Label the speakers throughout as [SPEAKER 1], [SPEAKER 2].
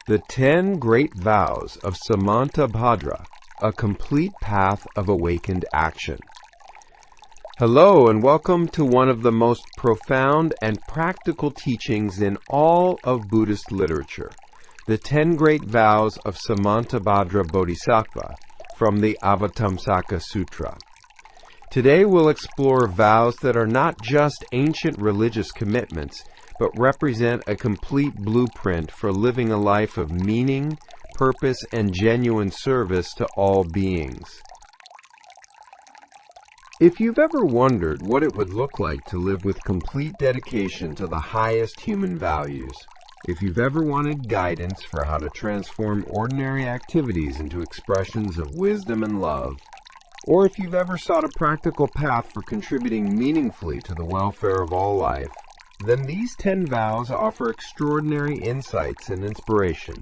[SPEAKER 1] The 10 Great Vows of Samantabhadra, a complete path of awakened action. Hello and welcome to one of the most profound and practical teachings in all of Buddhist literature, the 10 Great Vows of Samantabhadra Bodhisattva from the Avatamsaka Sutra. Today we'll explore vows that are not just ancient religious commitments, but represent a complete blueprint for living a life of meaning, purpose, and genuine service to all beings. If you've ever wondered what it would look like to live with complete dedication to the highest human values, if you've ever wanted guidance for how to transform ordinary activities into expressions of wisdom and love, or if you've ever sought a practical path for contributing meaningfully to the welfare of all life, then these 10 vows offer extraordinary insights and inspiration.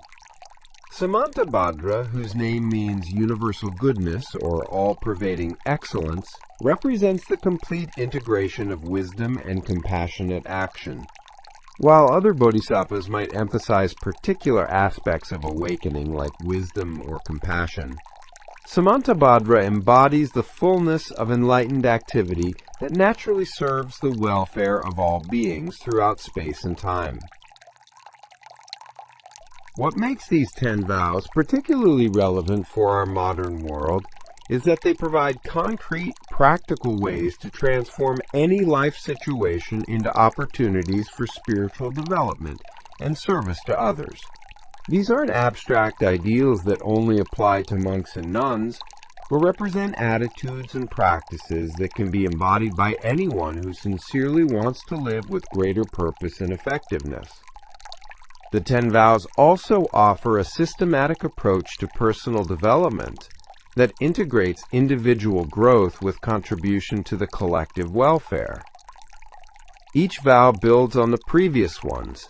[SPEAKER 1] Samantabhadra, whose name means universal goodness or all-pervading excellence, represents the complete integration of wisdom and compassionate action. While other bodhisattvas might emphasize particular aspects of awakening like wisdom or compassion, Samantabhadra embodies the fullness of enlightened activity that naturally serves the welfare of all beings throughout space and time. What makes these 10 vows particularly relevant for our modern world is that they provide concrete, practical ways to transform any life situation into opportunities for spiritual development and service to others. These aren't abstract ideals that only apply to monks and nuns, but represent attitudes and practices that can be embodied by anyone who sincerely wants to live with greater purpose and effectiveness. The 10 vows also offer a systematic approach to personal development that integrates individual growth with contribution to the collective welfare. Each vow builds on the previous ones,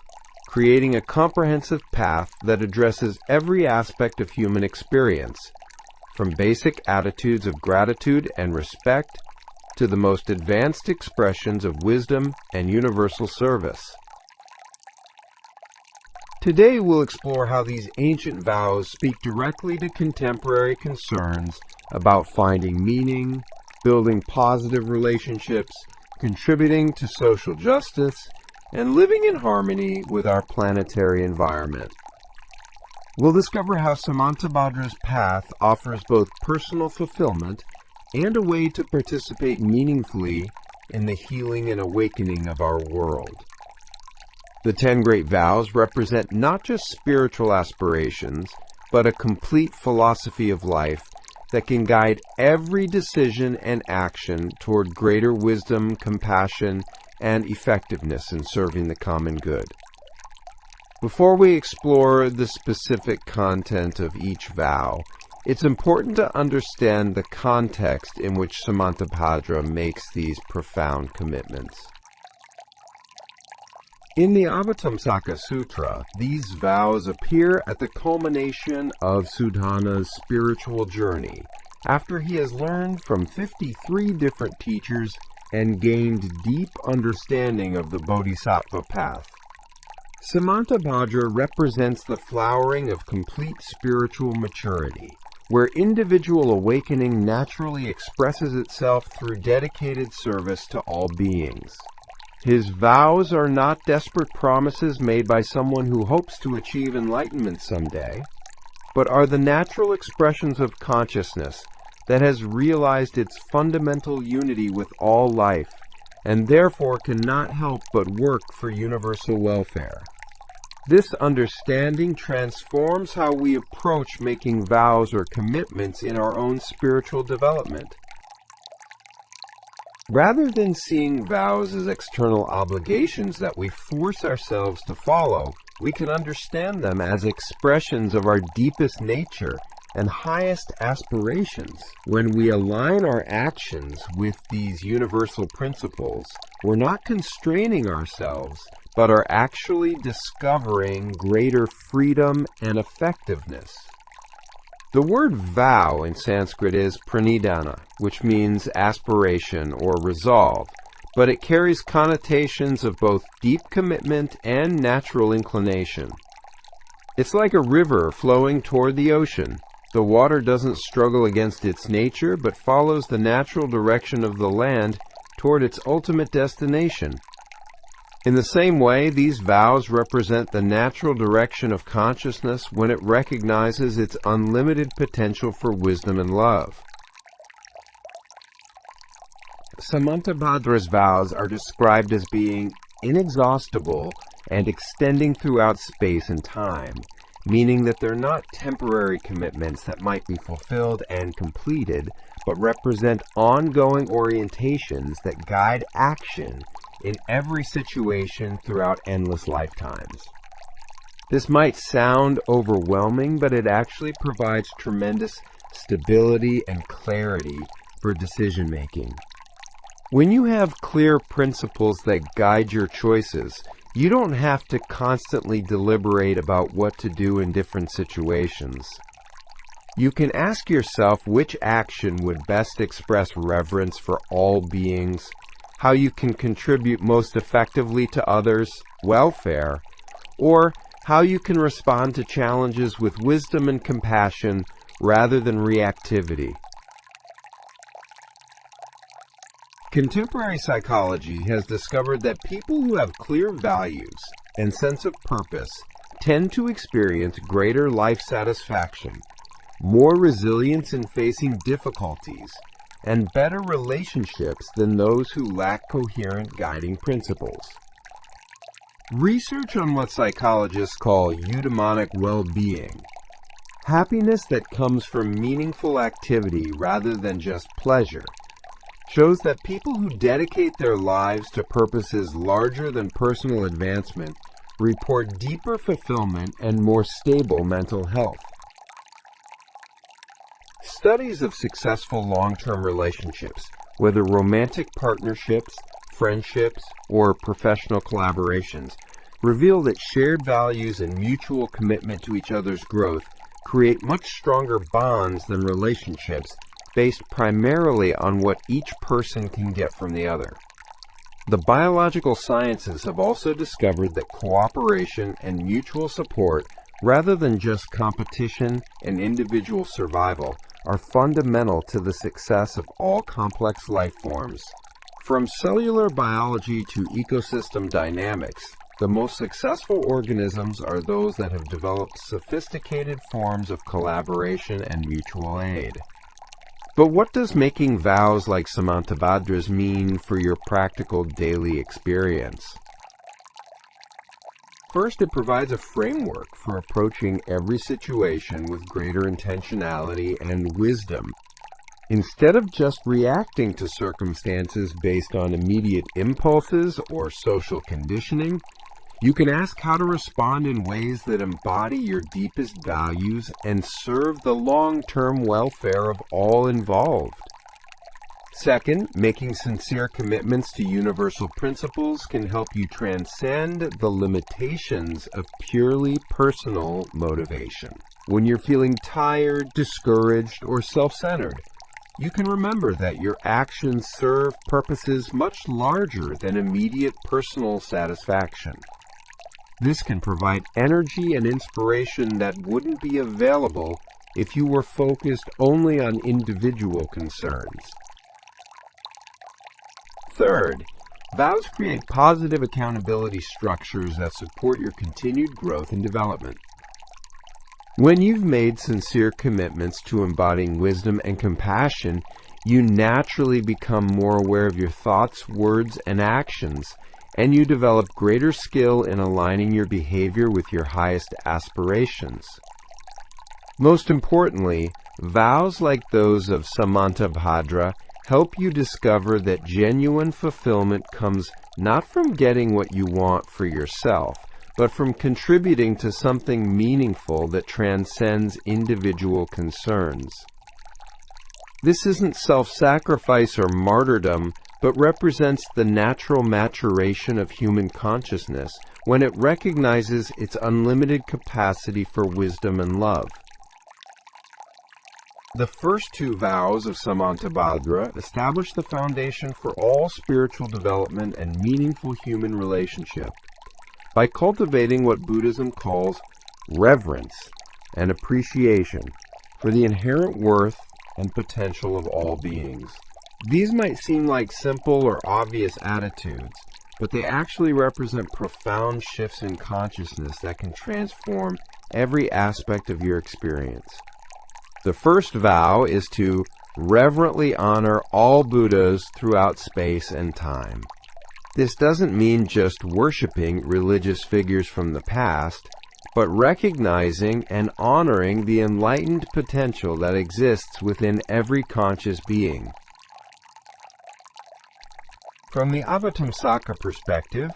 [SPEAKER 1] creating a comprehensive path that addresses every aspect of human experience, from basic attitudes of gratitude and respect to the most advanced expressions of wisdom and universal service. Today we'll explore how these ancient vows speak directly to contemporary concerns about finding meaning, building positive relationships, contributing to social justice, and living in harmony with our planetary environment. We'll discover how Samantabhadra's path offers both personal fulfillment and a way to participate meaningfully in the healing and awakening of our world. The 10 Great Vows represent not just spiritual aspirations, but a complete philosophy of life that can guide every decision and action toward greater wisdom, compassion, and effectiveness in serving the common good. Before we explore the specific content of each vow, it's important to understand the context in which Samantabhadra makes these profound commitments. In the Avatamsaka Sutra, these vows appear at the culmination of Suddhana's spiritual journey, after he has learned from 53 different teachers and gained deep understanding of the Bodhisattva path. Samantabhadra represents the flowering of complete spiritual maturity, where individual awakening naturally expresses itself through dedicated service to all beings. His vows are not desperate promises made by someone who hopes to achieve enlightenment someday, but are the natural expressions of consciousness that has realized its fundamental unity with all life, and therefore cannot help but work for universal welfare. This understanding transforms how we approach making vows or commitments in our own spiritual development. Rather than seeing vows as external obligations that we force ourselves to follow, we can understand them as expressions of our deepest nature and highest aspirations. When we align our actions with these universal principles, we're not constraining ourselves, but are actually discovering greater freedom and effectiveness. The word vow in Sanskrit is pranidhana, which means aspiration or resolve, but it carries connotations of both deep commitment and natural inclination. It's like a river flowing toward the ocean. The water doesn't struggle against its nature, but follows the natural direction of the land toward its ultimate destination. In the same way, these vows represent the natural direction of consciousness when it recognizes its unlimited potential for wisdom and love. Samantabhadra's vows are described as being inexhaustible and extending throughout space and time, meaning that they're not temporary commitments that might be fulfilled and completed, but represent ongoing orientations that guide action in every situation throughout endless lifetimes. This might sound overwhelming, but it actually provides tremendous stability and clarity for decision-making. When you have clear principles that guide your choices, you don't have to constantly deliberate about what to do in different situations. You can ask yourself which action would best express reverence for all beings, how you can contribute most effectively to others' welfare, or how you can respond to challenges with wisdom and compassion rather than reactivity. Contemporary psychology has discovered that people who have clear values and sense of purpose tend to experience greater life satisfaction, more resilience in facing difficulties, and better relationships than those who lack coherent guiding principles. Research on what psychologists call eudaimonic well-being, happiness that comes from meaningful activity rather than just pleasure, shows that people who dedicate their lives to purposes larger than personal advancement report deeper fulfillment and more stable mental health. Studies of successful long-term relationships, whether romantic partnerships, friendships, or professional collaborations, reveal that shared values and mutual commitment to each other's growth create much stronger bonds than relationships based primarily on what each person can get from the other. The biological sciences have also discovered that cooperation and mutual support, rather than just competition and individual survival, are fundamental to the success of all complex life forms. From cellular biology to ecosystem dynamics, the most successful organisms are those that have developed sophisticated forms of collaboration and mutual aid. But what does making vows like Samantabhadra's mean for your practical daily experience? First, it provides a framework for approaching every situation with greater intentionality and wisdom. Instead of just reacting to circumstances based on immediate impulses or social conditioning, you can ask how to respond in ways that embody your deepest values and serve the long-term welfare of all involved. Second, making sincere commitments to universal principles can help you transcend the limitations of purely personal motivation. When you're feeling tired, discouraged, or self-centered, you can remember that your actions serve purposes much larger than immediate personal satisfaction. This can provide energy and inspiration that wouldn't be available if you were focused only on individual concerns. Third, vows create positive accountability structures that support your continued growth and development. When you've made sincere commitments to embodying wisdom and compassion, you naturally become more aware of your thoughts, words, and actions, and you develop greater skill in aligning your behavior with your highest aspirations. Most importantly, vows like those of Samantabhadra help you discover that genuine fulfillment comes not from getting what you want for yourself, but from contributing to something meaningful that transcends individual concerns. This isn't self-sacrifice or martyrdom, but represents the natural maturation of human consciousness when it recognizes its unlimited capacity for wisdom and love. The first two vows of Samantabhadra establish the foundation for all spiritual development and meaningful human relationship. By cultivating what Buddhism calls reverence, and appreciation for the inherent worth and potential of all beings. These might seem like simple or obvious attitudes, but they actually represent profound shifts in consciousness that can transform every aspect of your experience. The first vow is to reverently honor all Buddhas throughout space and time. This doesn't mean just worshiping religious figures from the past, but recognizing and honoring the enlightened potential that exists within every conscious being. From the Avatamsaka perspective,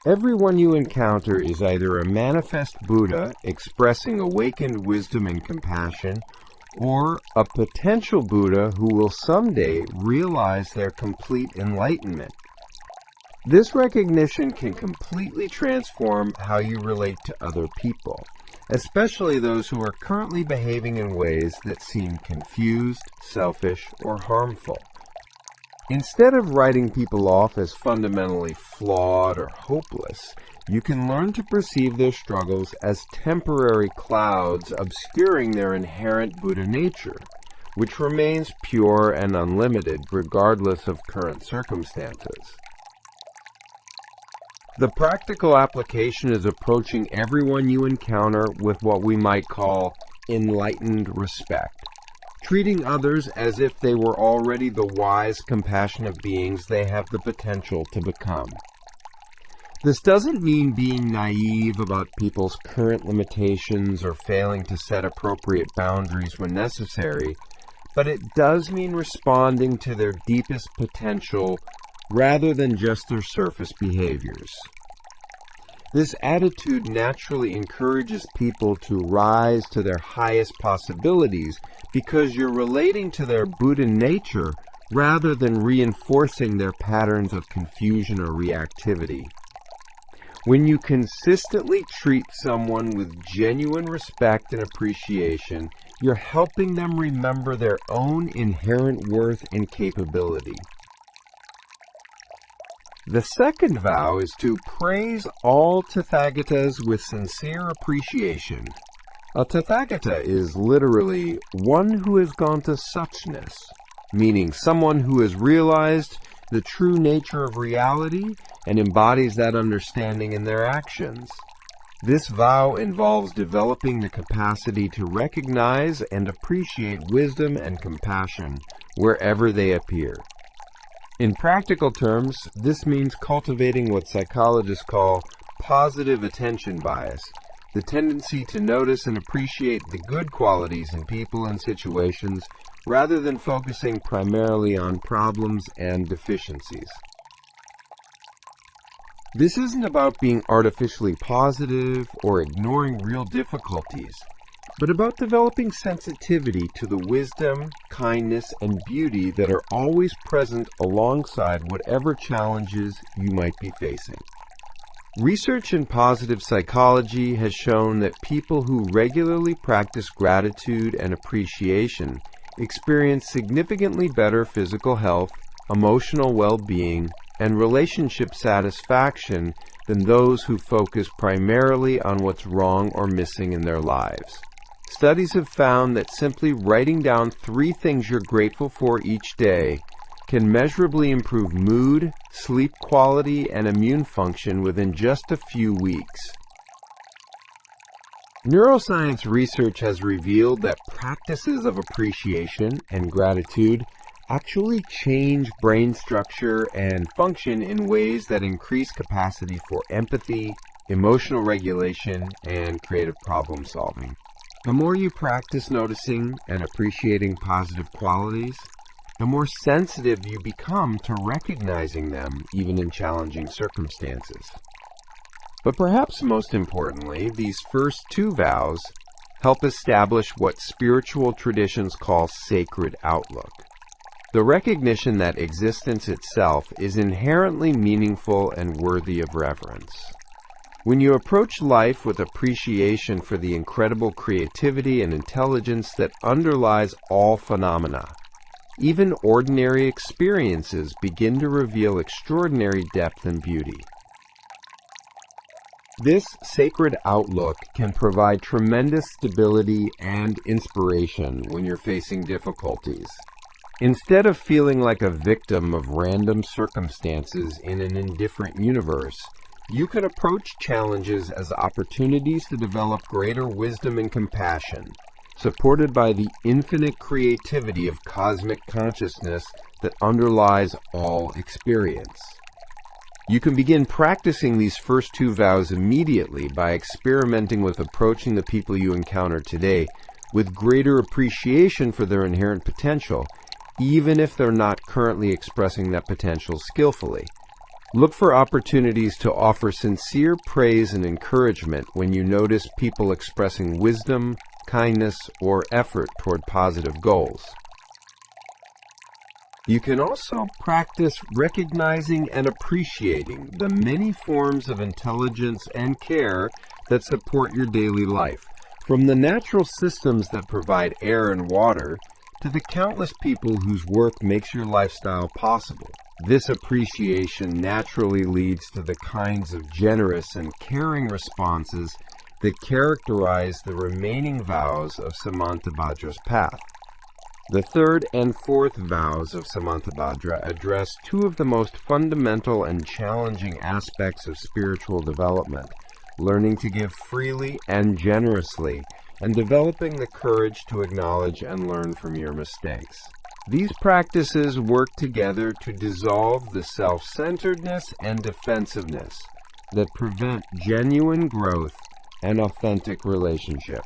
[SPEAKER 1] everyone you encounter is either a manifest Buddha expressing awakened wisdom and compassion, or a potential Buddha who will someday realize their complete enlightenment. This recognition can completely transform how you relate to other people, especially those who are currently behaving in ways that seem confused, selfish, or harmful. Instead of writing people off as fundamentally flawed or hopeless, you can learn to perceive their struggles as temporary clouds obscuring their inherent Buddha nature, which remains pure and unlimited regardless of current circumstances. The practical application is approaching everyone you encounter with what we might call enlightened respect, treating others as if they were already the wise, compassionate beings they have the potential to become. This doesn't mean being naive about people's current limitations or failing to set appropriate boundaries when necessary, but it does mean responding to their deepest potential rather than just their surface behaviors. This attitude naturally encourages people to rise to their highest possibilities because you're relating to their Buddha nature rather than reinforcing their patterns of confusion or reactivity. When you consistently treat someone with genuine respect and appreciation, you're helping them remember their own inherent worth and capability. The second vow is to praise all Tathagatas with sincere appreciation. A Tathagata is literally one who has gone to suchness, meaning someone who has realized the true nature of reality and embodies that understanding in their actions. This vow involves developing the capacity to recognize and appreciate wisdom and compassion wherever they appear. In practical terms, this means cultivating what psychologists call positive attention bias, the tendency to notice and appreciate the good qualities in people and situations rather than focusing primarily on problems and deficiencies. This isn't about being artificially positive or ignoring real difficulties, but about developing sensitivity to the wisdom, kindness, and beauty that are always present alongside whatever challenges you might be facing. Research in positive psychology has shown that people who regularly practice gratitude and appreciation experience significantly better physical health, emotional well-being, and relationship satisfaction than those who focus primarily on what's wrong or missing in their lives. Studies have found that simply writing down 3 things you're grateful for each day can measurably improve mood, sleep quality, and immune function within just a few weeks. Neuroscience research has revealed that practices of appreciation and gratitude actually change brain structure and function in ways that increase capacity for empathy, emotional regulation, and creative problem solving. The more you practice noticing and appreciating positive qualities, the more sensitive you become to recognizing them even in challenging circumstances. But perhaps most importantly, these first 2 vows help establish what spiritual traditions call sacred outlook. The recognition that existence itself is inherently meaningful and worthy of reverence. When you approach life with appreciation for the incredible creativity and intelligence that underlies all phenomena, even ordinary experiences begin to reveal extraordinary depth and beauty. This sacred outlook can provide tremendous stability and inspiration when you're facing difficulties. Instead of feeling like a victim of random circumstances in an indifferent universe, you can approach challenges as opportunities to develop greater wisdom and compassion, supported by the infinite creativity of cosmic consciousness that underlies all experience. You can begin practicing these first two vows immediately by experimenting with approaching the people you encounter today with greater appreciation for their inherent potential, even if they're not currently expressing that potential skillfully. Look for opportunities to offer sincere praise and encouragement when you notice people expressing wisdom, kindness, or effort toward positive goals. You can also practice recognizing and appreciating the many forms of intelligence and care that support your daily life, from the natural systems that provide air and water to the countless people whose work makes your lifestyle possible. This appreciation naturally leads to the kinds of generous and caring responses that characterize the remaining vows of Samantabhadra's path. The third and fourth vows of Samantabhadra address two of the most fundamental and challenging aspects of spiritual development, learning to give freely and generously, and developing the courage to acknowledge and learn from your mistakes. These practices work together to dissolve the self-centeredness and defensiveness that prevent genuine growth and authentic relationship.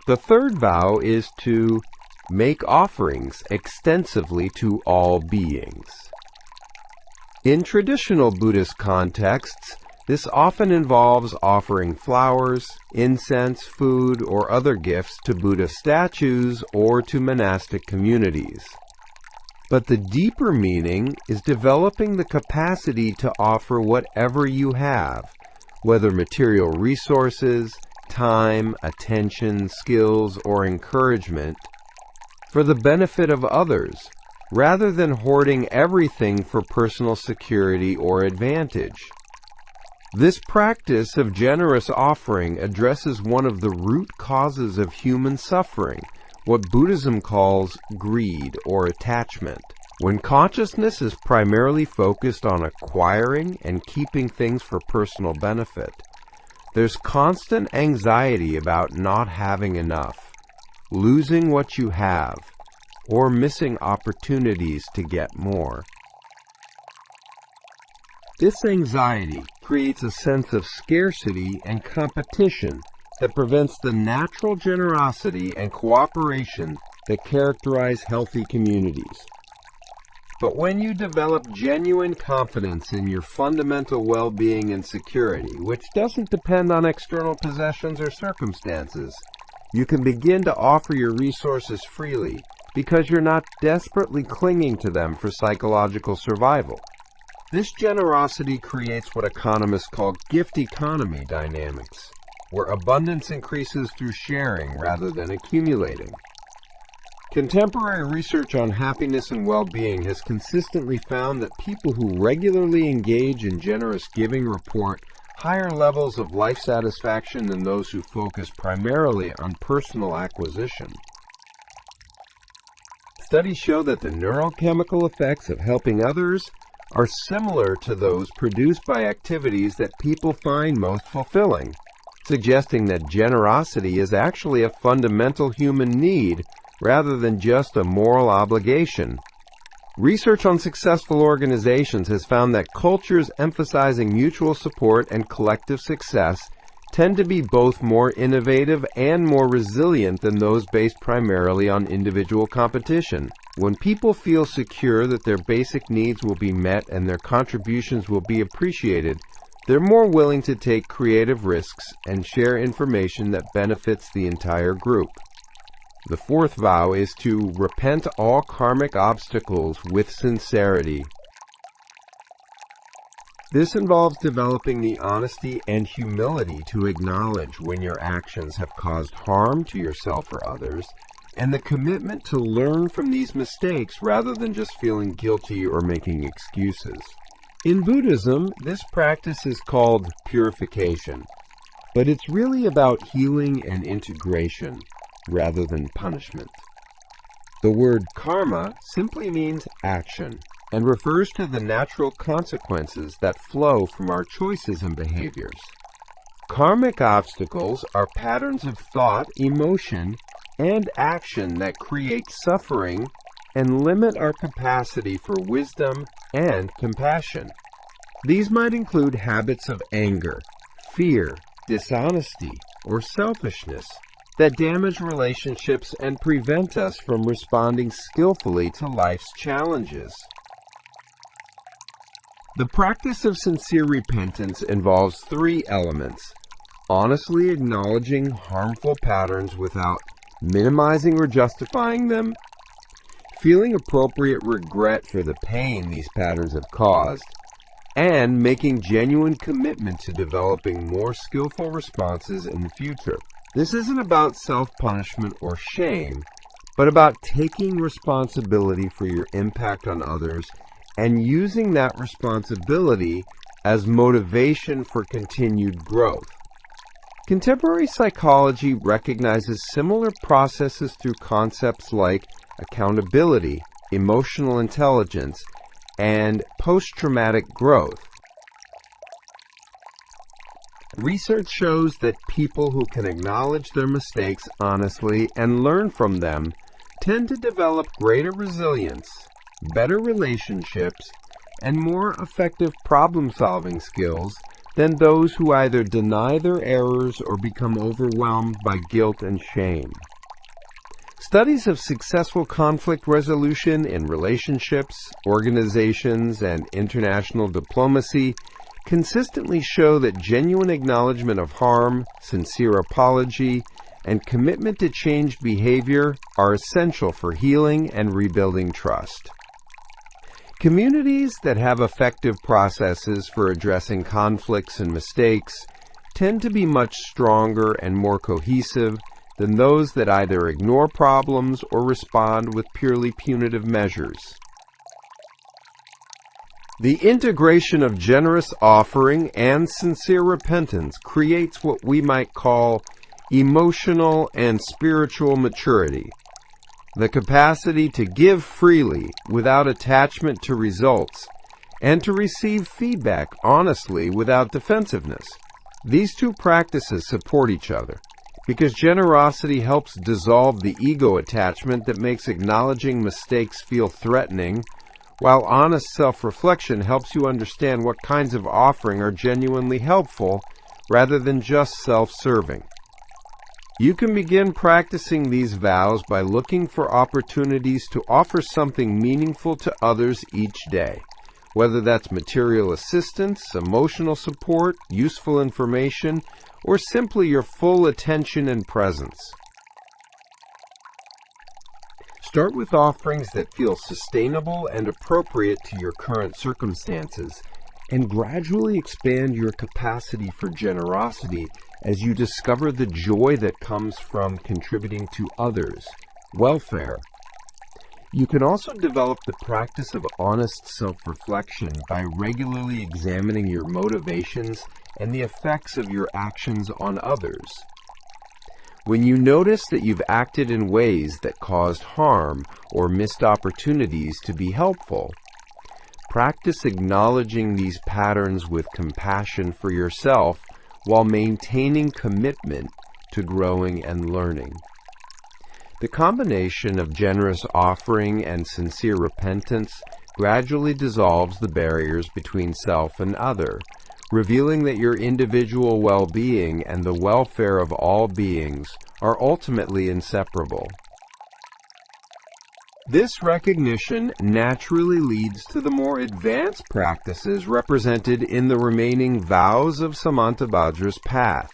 [SPEAKER 1] The third vow is to make offerings extensively to all beings. In traditional Buddhist contexts, this often involves offering flowers, incense, food, or other gifts to Buddha statues or to monastic communities. But the deeper meaning is developing the capacity to offer whatever you have, whether material resources, time, attention, skills, or encouragement, for the benefit of others, rather than hoarding everything for personal security or advantage. This practice of generous offering addresses one of the root causes of human suffering, what Buddhism calls greed or attachment. When consciousness is primarily focused on acquiring and keeping things for personal benefit, there's constant anxiety about not having enough, losing what you have, or missing opportunities to get more. This anxiety creates a sense of scarcity and competition that prevents the natural generosity and cooperation that characterize healthy communities. But when you develop genuine confidence in your fundamental well-being and security, which doesn't depend on external possessions or circumstances, you can begin to offer your resources freely because you're not desperately clinging to them for psychological survival. This generosity creates what economists call gift economy dynamics, where abundance increases through sharing rather than accumulating. Contemporary research on happiness and well-being has consistently found that people who regularly engage in generous giving report higher levels of life satisfaction than those who focus primarily on personal acquisition. Studies show that the neurochemical effects of helping others are similar to those produced by activities that people find most fulfilling, suggesting that generosity is actually a fundamental human need rather than just a moral obligation. Research on successful organizations has found that cultures emphasizing mutual support and collective success tend to be both more innovative and more resilient than those based primarily on individual competition. When people feel secure that their basic needs will be met and their contributions will be appreciated, they're more willing to take creative risks and share information that benefits the entire group. The fourth vow is to repent all karmic obstacles with sincerity. This involves developing the honesty and humility to acknowledge when your actions have caused harm to yourself or others, and the commitment to learn from these mistakes rather than just feeling guilty or making excuses. In Buddhism, this practice is called purification, but it's really about healing and integration rather than punishment. The word karma simply means action and refers to the natural consequences that flow from our choices and behaviors. Karmic obstacles are patterns of thought, emotion, and action that create suffering and limit our capacity for wisdom and compassion. These might include habits of anger, fear, dishonesty, or selfishness that damage relationships and prevent us from responding skillfully to life's challenges. The practice of sincere repentance involves three elements: honestly acknowledging harmful patterns without minimizing or justifying them, feeling appropriate regret for the pain these patterns have caused, and making genuine commitment to developing more skillful responses in the future. This isn't about self-punishment or shame, but about taking responsibility for your impact on others and using that responsibility as motivation for continued growth. Contemporary psychology recognizes similar processes through concepts like accountability, emotional intelligence, and post-traumatic growth. Research shows that people who can acknowledge their mistakes honestly and learn from them tend to develop greater resilience, better relationships, and more effective problem-solving skills than those who either deny their errors or become overwhelmed by guilt and shame. Studies of successful conflict resolution in relationships, organizations, and international diplomacy consistently show that genuine acknowledgement of harm, sincere apology, and commitment to change behavior are essential for healing and rebuilding trust. Communities that have effective processes for addressing conflicts and mistakes tend to be much stronger and more cohesive than those that either ignore problems or respond with purely punitive measures. The integration of generous offering and sincere repentance creates what we might call emotional and spiritual maturity, the capacity to give freely without attachment to results, and to receive feedback honestly without defensiveness. These two practices support each other, because generosity helps dissolve the ego attachment that makes acknowledging mistakes feel threatening, while honest self-reflection helps you understand what kinds of offering are genuinely helpful rather than just self-serving. You can begin practicing these vows by looking for opportunities to offer something meaningful to others each day, whether that's material assistance, emotional support, useful information, or simply your full attention and presence. Start with offerings that feel sustainable and appropriate to your current circumstances, and gradually expand your capacity for generosity as you discover the joy that comes from contributing to others' welfare. You can also develop the practice of honest self-reflection by regularly examining your motivations and the effects of your actions on others. When you notice that you've acted in ways that caused harm or missed opportunities to be helpful, practice acknowledging these patterns with compassion for yourself while maintaining commitment to growing and learning. The combination of generous offering and sincere repentance gradually dissolves the barriers between self and other, revealing that your individual well-being and the welfare of all beings are ultimately inseparable. This recognition naturally leads to the more advanced practices represented in the remaining vows of Samantabhadra's path.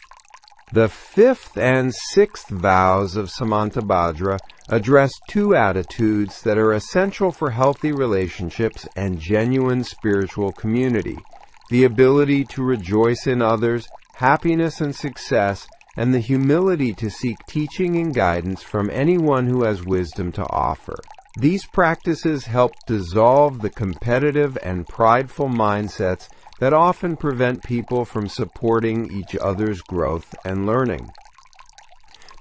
[SPEAKER 1] The fifth and sixth vows of Samantabhadra address two attitudes that are essential for healthy relationships and genuine spiritual community: the ability to rejoice in others, happiness and success, and the humility to seek teaching and guidance from anyone who has wisdom to offer. These practices help dissolve the competitive and prideful mindsets that often prevent people from supporting each other's growth and learning.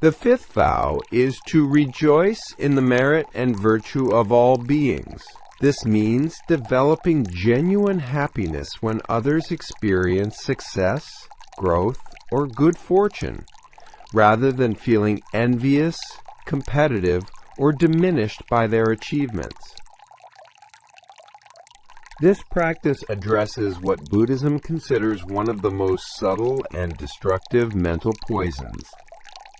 [SPEAKER 1] The fifth vow is to rejoice in the merit and virtue of all beings. This means developing genuine happiness when others experience success, growth, or good fortune, rather than feeling envious, competitive, or diminished by their achievements. This practice addresses what Buddhism considers one of the most subtle and destructive mental poisons: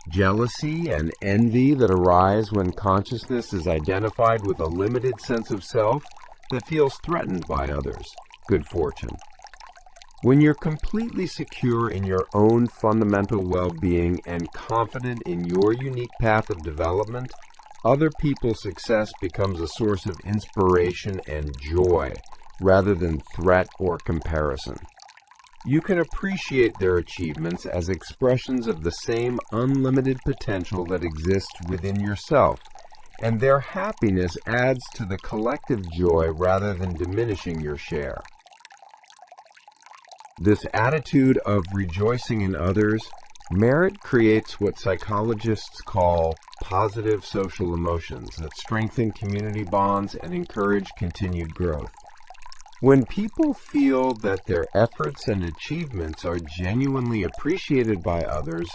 [SPEAKER 1] jealousy and envy that arise when consciousness is identified with a limited sense of self that feels threatened by others' good fortune. When you're completely secure in your own fundamental well-being and confident in your unique path of development, other people's success becomes a source of inspiration and joy rather than threat or comparison. You can appreciate their achievements as expressions of the same unlimited potential that exists within yourself, and their happiness adds to the collective joy rather than diminishing your share. This attitude of rejoicing in others' merit creates what psychologists call positive social emotions that strengthen community bonds and encourage continued growth. When people feel that their efforts and achievements are genuinely appreciated by others,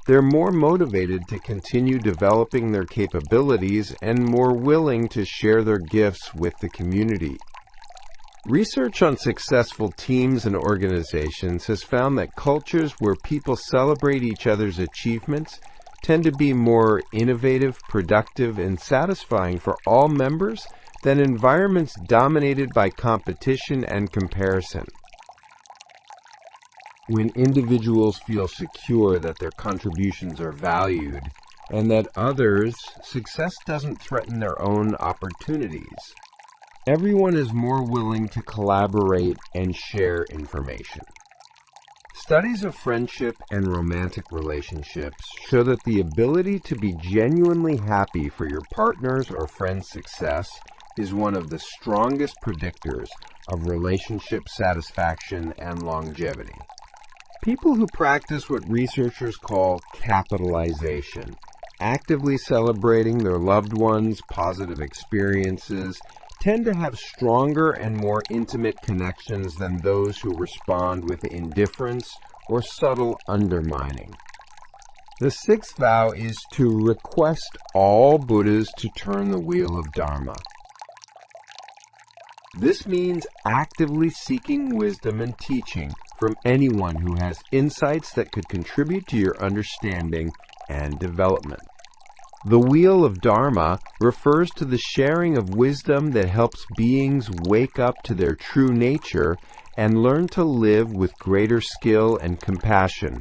[SPEAKER 1] they're more motivated to continue developing their capabilities and more willing to share their gifts with the community. Research on successful teams and organizations has found that cultures where people celebrate each other's achievements tend to be more innovative, productive, and satisfying for all members than environments dominated by competition and comparison. When individuals feel secure that their contributions are valued and that others' success doesn't threaten their own opportunities, everyone is more willing to collaborate and share information. Studies of friendship and romantic relationships show that the ability to be genuinely happy for your partner's or friend's success is one of the strongest predictors of relationship satisfaction and longevity. People who practice what researchers call capitalization, actively celebrating their loved ones' positive experiences, tend to have stronger and more intimate connections than those who respond with indifference or subtle undermining. The sixth vow is to request all Buddhas to turn the wheel of Dharma. This means actively seeking wisdom and teaching from anyone who has insights that could contribute to your understanding and development. The Wheel of Dharma refers to the sharing of wisdom that helps beings wake up to their true nature and learn to live with greater skill and compassion.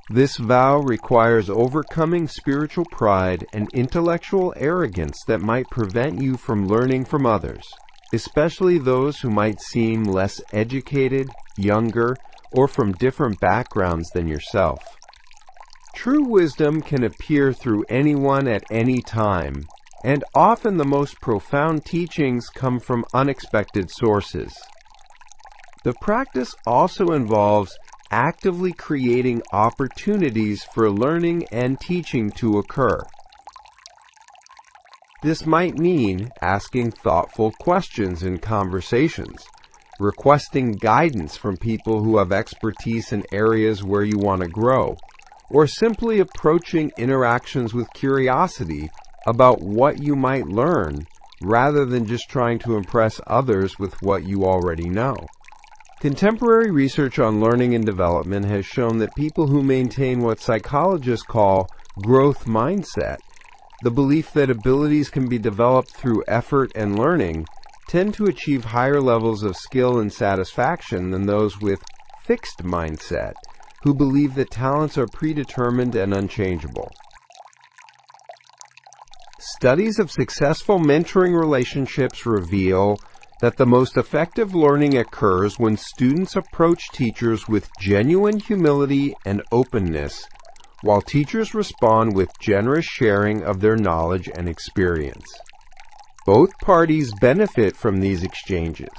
[SPEAKER 1] This vow requires overcoming spiritual pride and intellectual arrogance that might prevent you from learning from others, especially those who might seem less educated, younger, or from different backgrounds than yourself. True wisdom can appear through anyone at any time, and often the most profound teachings come from unexpected sources. The practice also involves actively creating opportunities for learning and teaching to occur. This might mean asking thoughtful questions in conversations, requesting guidance from people who have expertise in areas where you want to grow, or simply approaching interactions with curiosity about what you might learn rather than just trying to impress others with what you already know. Contemporary research on learning and development has shown that people who maintain what psychologists call growth mindset, the belief that abilities can be developed through effort and learning, tend to achieve higher levels of skill and satisfaction than those with fixed mindset, who believe that talents are predetermined and unchangeable. Studies of successful mentoring relationships reveal that the most effective learning occurs when students approach teachers with genuine humility and openness, while teachers respond with generous sharing of their knowledge and experience. Both parties benefit from these exchanges.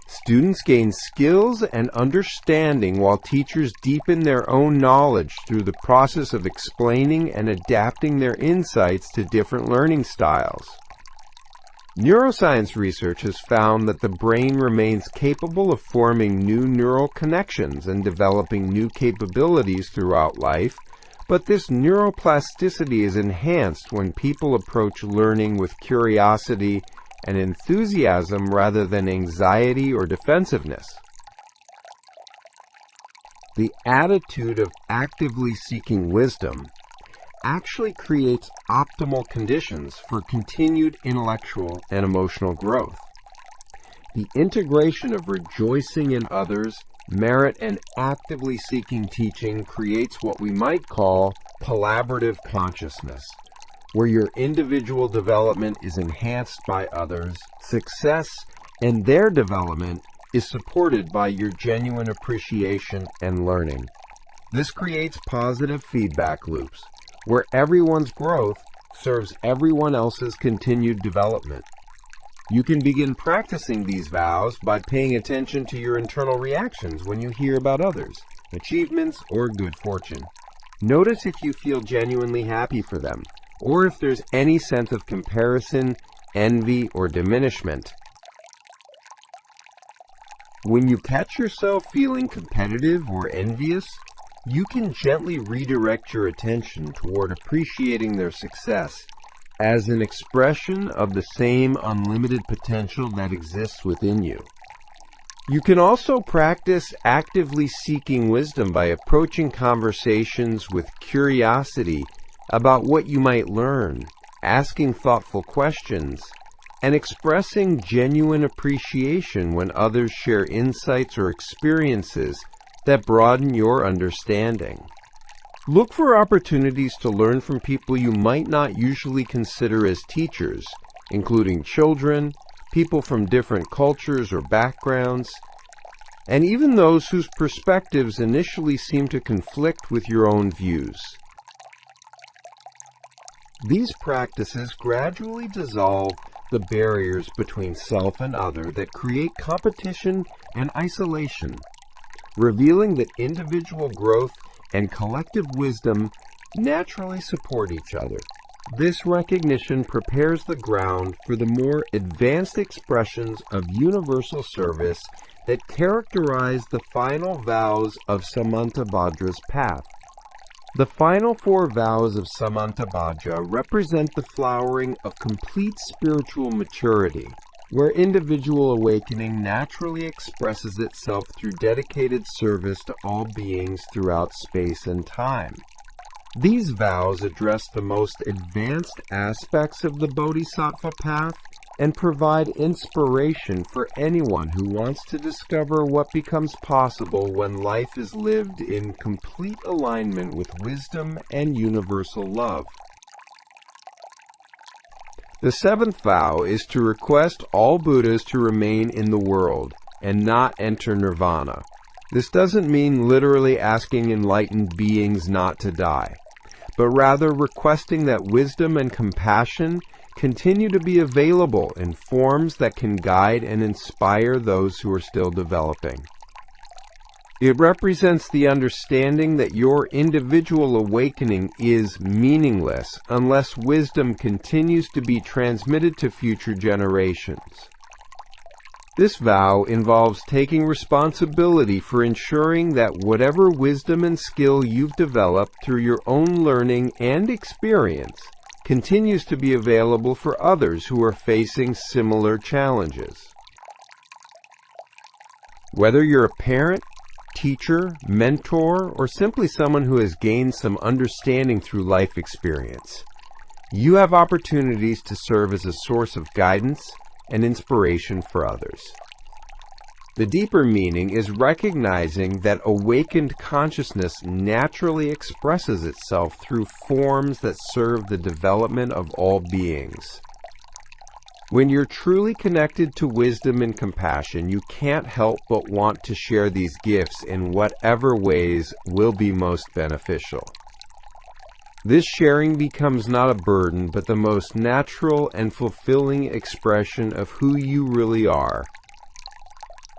[SPEAKER 1] Students gain skills and understanding while teachers deepen their own knowledge through the process of explaining and adapting their insights to different learning styles. Neuroscience research has found that the brain remains capable of forming new neural connections and developing new capabilities throughout life, but this neuroplasticity is enhanced when people approach learning with curiosity and enthusiasm rather than anxiety or defensiveness. The attitude of actively seeking wisdom actually creates optimal conditions for continued intellectual and emotional growth. The integration of rejoicing in others, merit, and actively seeking teaching creates what we might call collaborative consciousness, where your individual development is enhanced by others' success, and their development is supported by your genuine appreciation and learning. This creates positive feedback loops, where everyone's growth serves everyone else's continued development. You can begin practicing these vows by paying attention to your internal reactions when you hear about others, achievements, or good fortune. Notice if you feel genuinely happy for them, or if there's any sense of comparison, envy, or diminishment. When you catch yourself feeling competitive or envious, you can gently redirect your attention toward appreciating their success as an expression of the same unlimited potential that exists within you. You can also practice actively seeking wisdom by approaching conversations with curiosity about what you might learn, asking thoughtful questions, and expressing genuine appreciation when others share insights or experiences that broaden your understanding. Look for opportunities to learn from people you might not usually consider as teachers, including children, people from different cultures or backgrounds, and even those whose perspectives initially seem to conflict with your own views. These practices gradually dissolve the barriers between self and other that create competition and isolation, revealing that individual growth and collective wisdom naturally support each other. This recognition prepares the ground for the more advanced expressions of universal service that characterize the final vows of Samantabhadra's path. The final 4 vows of Samantabhadra represent the flowering of complete spiritual maturity, where individual awakening naturally expresses itself through dedicated service to all beings throughout space and time. These vows address the most advanced aspects of the Bodhisattva path and provide inspiration for anyone who wants to discover what becomes possible when life is lived in complete alignment with wisdom and universal love. The 7th vow is to request all Buddhas to remain in the world and not enter nirvana. This doesn't mean literally asking enlightened beings not to die, but rather requesting that wisdom and compassion continue to be available in forms that can guide and inspire those who are still developing. It represents the understanding that your individual awakening is meaningless unless wisdom continues to be transmitted to future generations. This vow involves taking responsibility for ensuring that whatever wisdom and skill you've developed through your own learning and experience continues to be available for others who are facing similar challenges. Whether you're a parent, teacher, mentor, or simply someone who has gained some understanding through life experience, you have opportunities to serve as a source of guidance and inspiration for others. The deeper meaning is recognizing that awakened consciousness naturally expresses itself through forms that serve the development of all beings. When you're truly connected to wisdom and compassion, you can't help but want to share these gifts in whatever ways will be most beneficial. This sharing becomes not a burden, but the most natural and fulfilling expression of who you really are.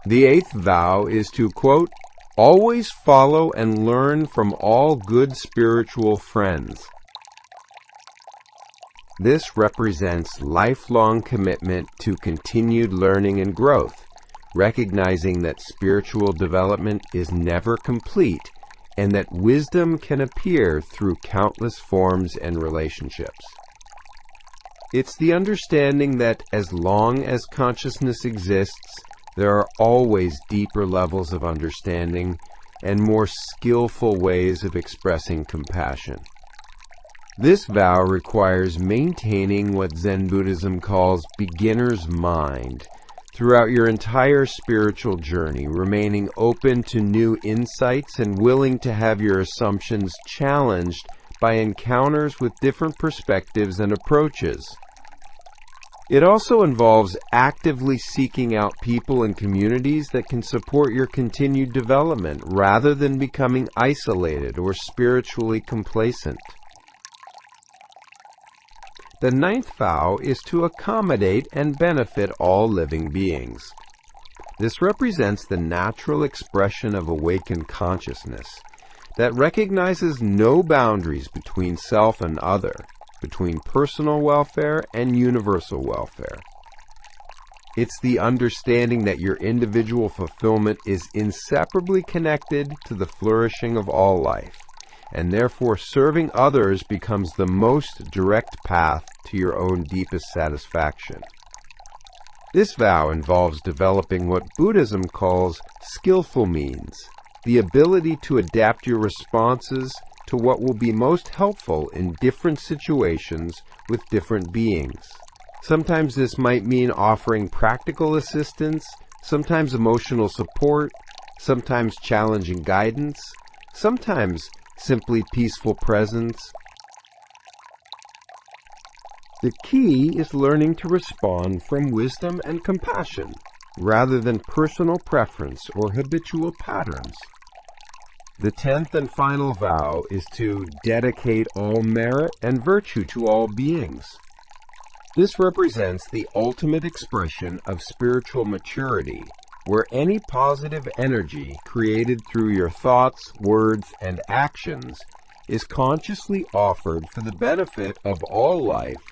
[SPEAKER 1] The 8th vow is to, quote, always follow and learn from all good spiritual friends. This represents lifelong commitment to continued learning and growth, recognizing that spiritual development is never complete and that wisdom can appear through countless forms and relationships. It's the understanding that as long as consciousness exists, there are always deeper levels of understanding and more skillful ways of expressing compassion. This vow requires maintaining what Zen Buddhism calls beginner's mind throughout your entire spiritual journey, remaining open to new insights and willing to have your assumptions challenged by encounters with different perspectives and approaches. It also involves actively seeking out people and communities that can support your continued development rather than becoming isolated or spiritually complacent. The 9th vow is to accommodate and benefit all living beings. This represents the natural expression of awakened consciousness that recognizes no boundaries between self and other, between personal welfare and universal welfare. It's the understanding that your individual fulfillment is inseparably connected to the flourishing of all life, and therefore serving others becomes the most direct path to your own deepest satisfaction. This vow involves developing what Buddhism calls skillful means, the ability to adapt your responses to what will be most helpful in different situations with different beings. Sometimes this might mean offering practical assistance, sometimes emotional support, sometimes challenging guidance, sometimes simply peaceful presence. The key is learning to respond from wisdom and compassion, rather than personal preference or habitual patterns. The 10th and final vow is to dedicate all merit and virtue to all beings. This represents the ultimate expression of spiritual maturity, where any positive energy created through your thoughts, words, and actions is consciously offered for the benefit of all life,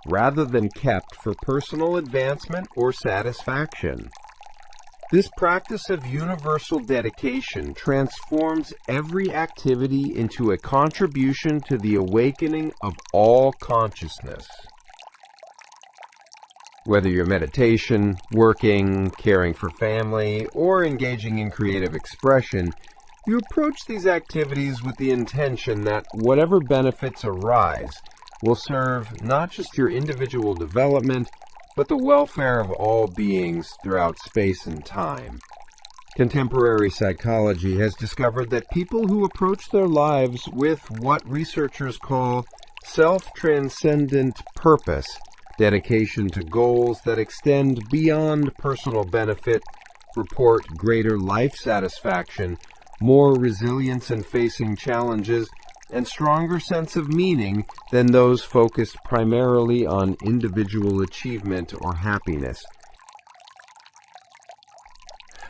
[SPEAKER 1] rather than kept for personal advancement or satisfaction. This practice of universal dedication transforms every activity into a contribution to the awakening of all consciousness. Whether you're meditation, working, caring for family, or engaging in creative expression, you approach these activities with the intention that whatever benefits arise will serve not just your individual development, but the welfare of all beings throughout space and time. Contemporary psychology has discovered that people who approach their lives with what researchers call self-transcendent purpose, dedication to goals that extend beyond personal benefit, report greater life satisfaction, more resilience in facing challenges, and stronger sense of meaning than those focused primarily on individual achievement or happiness.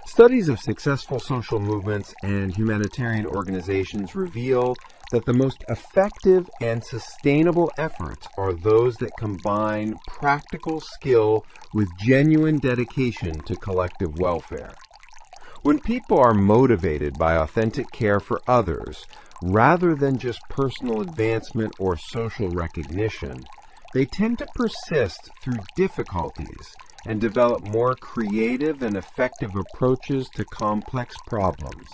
[SPEAKER 1] Studies of successful social movements and humanitarian organizations reveal that the most effective and sustainable efforts are those that combine practical skill with genuine dedication to collective welfare. When people are motivated by authentic care for others, rather than just personal advancement or social recognition, they tend to persist through difficulties and develop more creative and effective approaches to complex problems.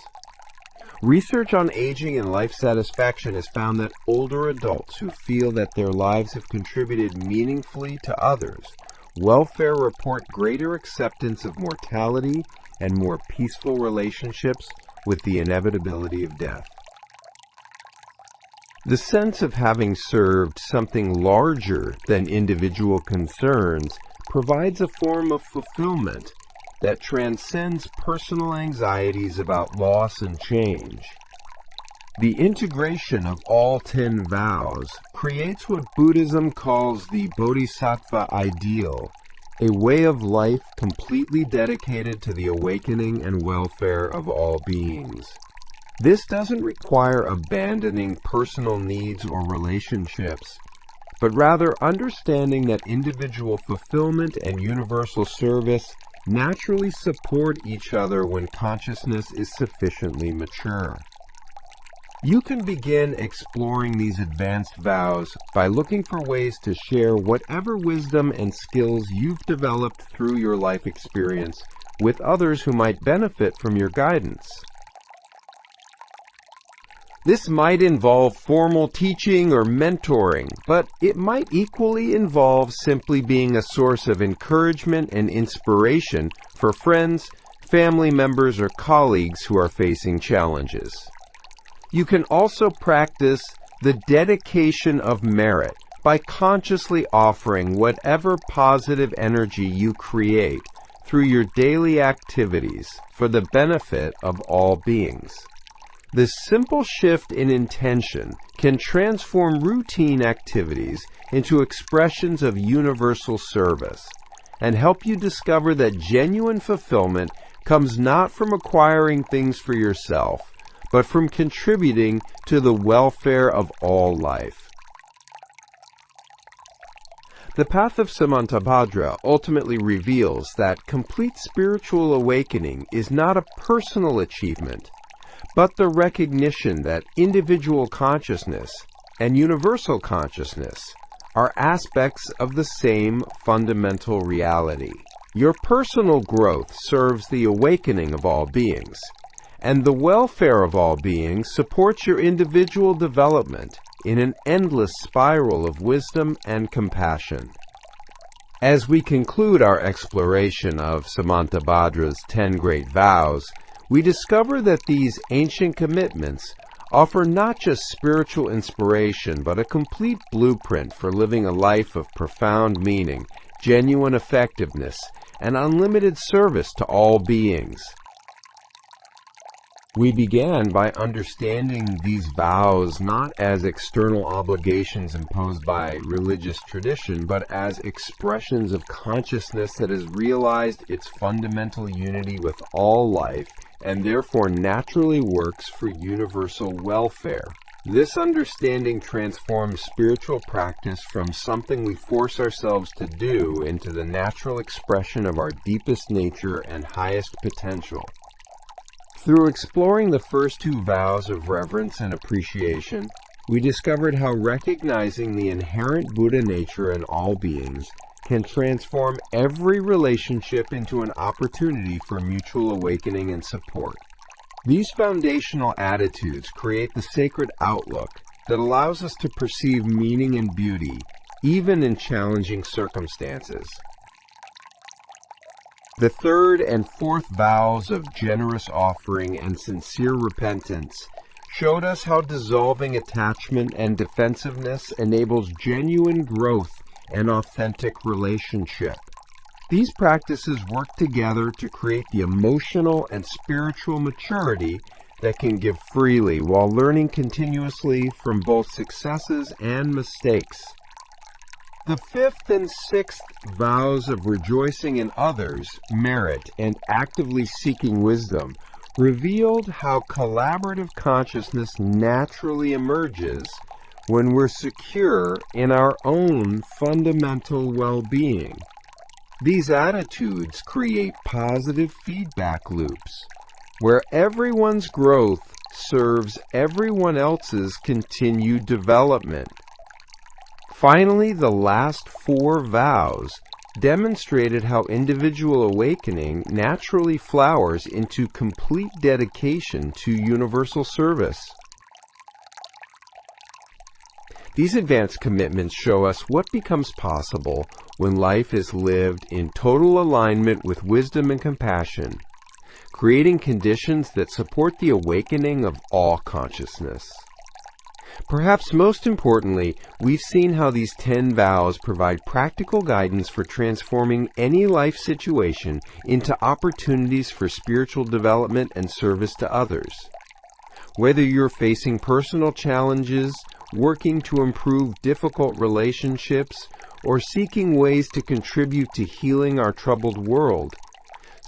[SPEAKER 1] Research on aging and life satisfaction has found that older adults who feel that their lives have contributed meaningfully to others, welfare report greater acceptance of mortality and more peaceful relationships with the inevitability of death. The sense of having served something larger than individual concerns provides a form of fulfillment that transcends personal anxieties about loss and change. The integration of all 10 vows creates what Buddhism calls the Bodhisattva ideal, a way of life completely dedicated to the awakening and welfare of all beings. This doesn't require abandoning personal needs or relationships, but rather understanding that individual fulfillment and universal service naturally support each other when consciousness is sufficiently mature. You can begin exploring these advanced vows by looking for ways to share whatever wisdom and skills you've developed through your life experience with others who might benefit from your guidance. This might involve formal teaching or mentoring, but it might equally involve simply being a source of encouragement and inspiration for friends, family members, or colleagues who are facing challenges. You can also practice the dedication of merit by consciously offering whatever positive energy you create through your daily activities for the benefit of all beings. This simple shift in intention can transform routine activities into expressions of universal service and help you discover that genuine fulfillment comes not from acquiring things for yourself, but from contributing to the welfare of all life. The path of Samantabhadra ultimately reveals that complete spiritual awakening is not a personal achievement, but the recognition that individual consciousness and universal consciousness are aspects of the same fundamental reality. Your personal growth serves the awakening of all beings, and the welfare of all beings supports your individual development in an endless spiral of wisdom and compassion. As we conclude our exploration of Samantabhadra's 10 great vows, we discover that these ancient commitments offer not just spiritual inspiration, but a complete blueprint for living a life of profound meaning, genuine effectiveness, and unlimited service to all beings. We began by understanding these vows not as external obligations imposed by religious tradition, but as expressions of consciousness that has realized its fundamental unity with all life and therefore naturally works for universal welfare. This understanding transforms spiritual practice from something we force ourselves to do into the natural expression of our deepest nature and highest potential. Through exploring the first 2 vows of reverence and appreciation, we discovered how recognizing the inherent Buddha nature in all beings can transform every relationship into an opportunity for mutual awakening and support. These foundational attitudes create the sacred outlook that allows us to perceive meaning and beauty, even in challenging circumstances. The 3rd and 4th vows of generous offering and sincere repentance showed us how dissolving attachment and defensiveness enables genuine growth and authentic relationship. These practices work together to create the emotional and spiritual maturity that can give freely while learning continuously from both successes and mistakes. The 5th and 6th vows of rejoicing in others, merit, and actively seeking wisdom revealed how collaborative consciousness naturally emerges when we're secure in our own fundamental well-being. These attitudes create positive feedback loops, where everyone's growth serves everyone else's continued development. Finally, the last 4 vows demonstrated how individual awakening naturally flowers into complete dedication to universal service. These advanced commitments show us what becomes possible when life is lived in total alignment with wisdom and compassion, creating conditions that support the awakening of all consciousness. Perhaps most importantly, we've seen how these 10 vows provide practical guidance for transforming any life situation into opportunities for spiritual development and service to others. Whether you're facing personal challenges, working to improve difficult relationships, or seeking ways to contribute to healing our troubled world,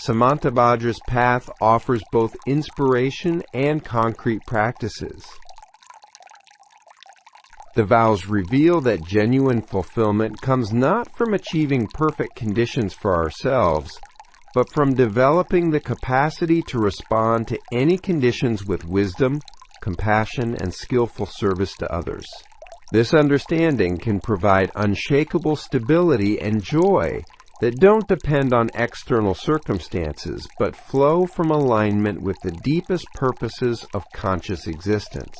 [SPEAKER 1] Samantabhadra's path offers both inspiration and concrete practices. The vows reveal that genuine fulfillment comes not from achieving perfect conditions for ourselves, but from developing the capacity to respond to any conditions with wisdom, compassion, and skillful service to others. This understanding can provide unshakable stability and joy that don't depend on external circumstances, but flow from alignment with the deepest purposes of conscious existence.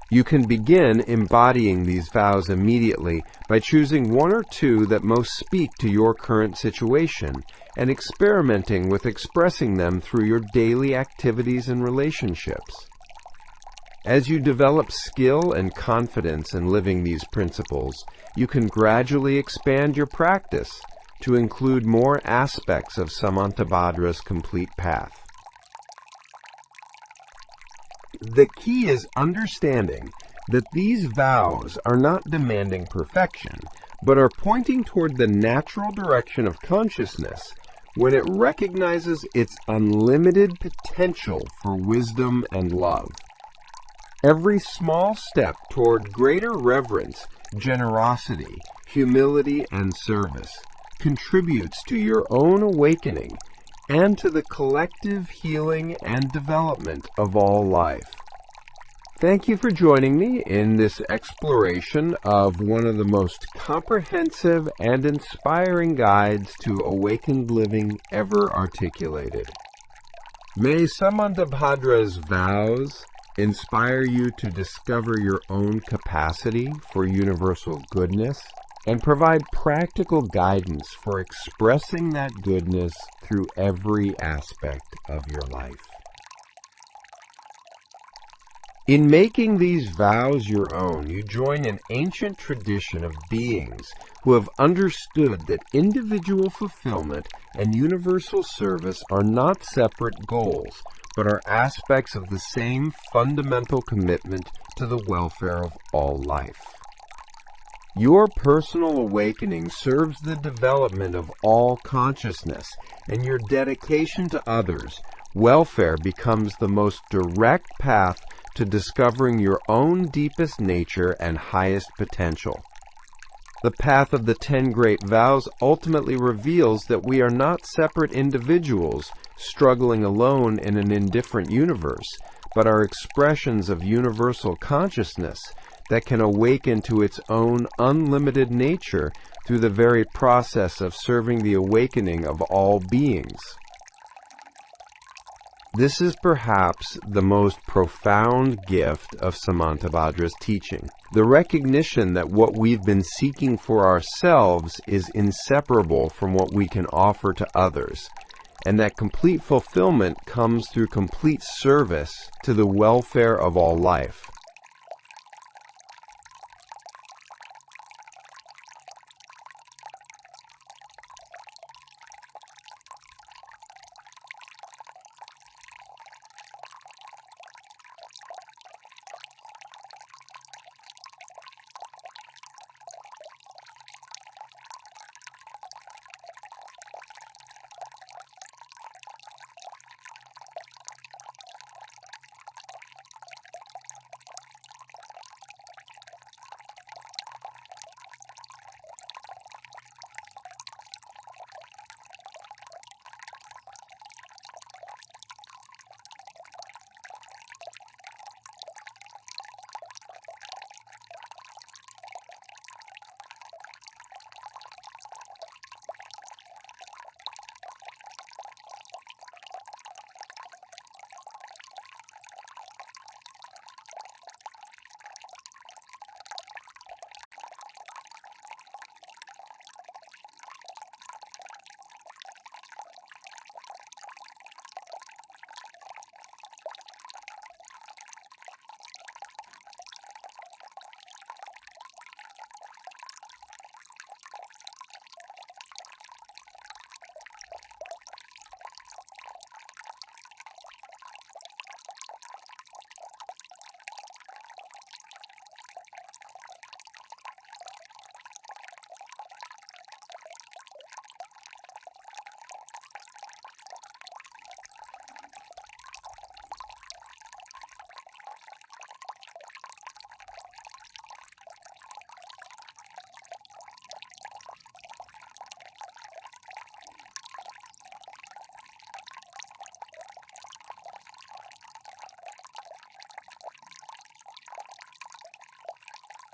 [SPEAKER 1] You can begin embodying these vows immediately by choosing one or two that most speak to your current situation and experimenting with expressing them through your daily activities and relationships. As you develop skill and confidence in living these principles, you can gradually expand your practice to include more aspects of Samantabhadra's complete path. The key is understanding that these vows are not demanding perfection, but are pointing toward the natural direction of consciousness when it recognizes its unlimited potential for wisdom and love. Every small step toward greater reverence, generosity, humility, and service contributes to your own awakening and to the collective healing and development of all life. Thank you for joining me in this exploration of one of the most comprehensive and inspiring guides to awakened living ever articulated. May Samantabhadra's vows inspire you to discover your own capacity for universal goodness and provide practical guidance for expressing that goodness through every aspect of your life. In making these vows your own, you join an ancient tradition of beings who have understood that individual fulfillment and universal service are not separate goals, but are aspects of the same fundamental commitment to the welfare of all life. Your personal awakening serves the development of all consciousness, and your dedication to others' welfare becomes the most direct path to discovering your own deepest nature and highest potential. The path of the 10 great vows ultimately reveals that we are not separate individuals struggling alone in an indifferent universe, but are expressions of universal consciousness that can awaken to its own unlimited nature through the very process of serving the awakening of all beings. This is perhaps the most profound gift of Samantabhadra's teaching, the recognition that what we've been seeking for ourselves is inseparable from what we can offer to others, and that complete fulfillment comes through complete service to the welfare of all life.